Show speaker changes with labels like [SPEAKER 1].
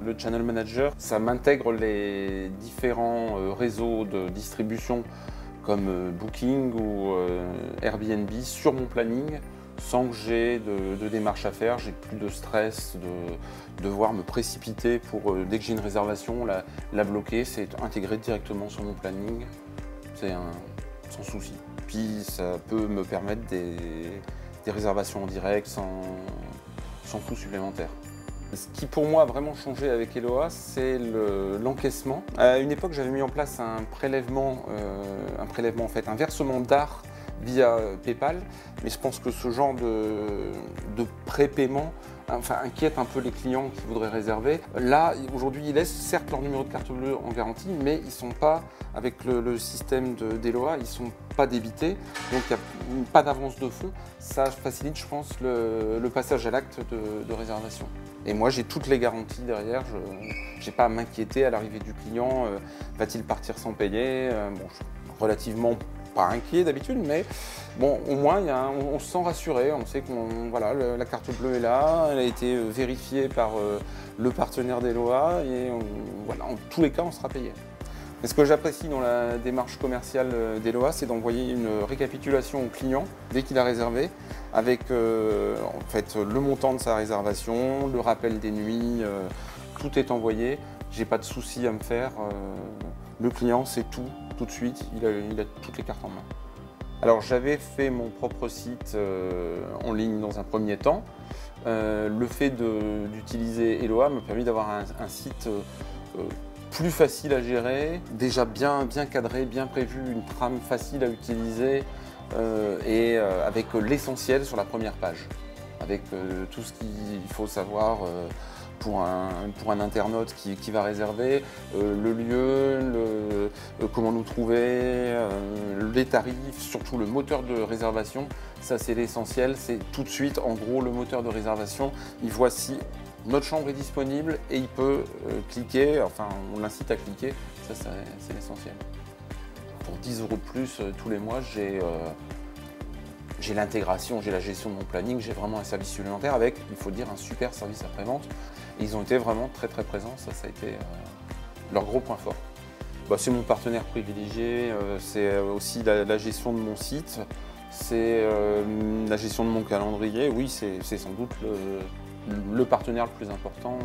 [SPEAKER 1] Le Channel Manager, ça m'intègre les différents réseaux de distribution comme Booking ou Airbnb sur mon planning sans que j'ai de démarches à faire. J'ai plus de stress de devoir me précipiter pour, dès que j'ai une réservation, la bloquer. C'est intégré directement sur mon planning. C'est sans souci. Puis ça peut me permettre des réservations en direct sans coût supplémentaire. Ce qui pour moi a vraiment changé avec Eloa, c'est l'encaissement. À une époque, j'avais mis en place un prélèvement en fait, un versement d'art via PayPal, mais je pense que ce genre de prépaiement inquiète un peu les clients qui voudraient réserver. Là, aujourd'hui, ils laissent certes leur numéro de carte bleue en garantie, mais ils ne sont pas, avec le système d'Eloa, ils ne sont pas débités, donc il n'y a pas d'avance de fonds. Ça facilite, je pense, le passage à l'acte de réservation. Et moi, j'ai toutes les garanties derrière, je n'ai pas à m'inquiéter à l'arrivée du client, va-t-il partir sans payer? Bon, je suis relativement pas inquiet d'habitude, mais bon, au moins on se sent rassuré, on sait que voilà, la carte bleue est là, elle a été vérifiée par le partenaire d'Eloa et voilà, en tous les cas on sera payé. Et ce que j'apprécie dans la démarche commerciale d'Eloa, c'est d'envoyer une récapitulation au client dès qu'il a réservé, avec en fait, le montant de sa réservation, le rappel des nuits, tout est envoyé, j'ai pas de soucis à me faire, le client sait tout de suite, il a toutes les cartes en main. Alors j'avais fait mon propre site en ligne dans un premier temps. Le fait d'utiliser Eloa m'a permis d'avoir un site plus facile à gérer, déjà bien cadré, bien prévu, une trame facile à utiliser et avec l'essentiel sur la première page, avec tout ce qu'il faut savoir pour un internaute qui va réserver, le lieu, comment nous trouver, les tarifs, surtout le moteur de réservation. Ça c'est l'essentiel, c'est tout de suite en gros le moteur de réservation. Il voit si notre chambre est disponible et il peut cliquer, enfin on l'incite à cliquer, ça c'est l'essentiel. Pour 10 € de plus tous les mois, j'ai l'intégration, j'ai la gestion de mon planning, j'ai vraiment un service supplémentaire avec, il faut dire, un super service après-vente. Ils ont été vraiment très présents, ça a été leur gros point fort. Bah, c'est mon partenaire privilégié, c'est aussi la gestion de mon site, c'est la gestion de mon calendrier. Oui, c'est sans doute le partenaire le plus important.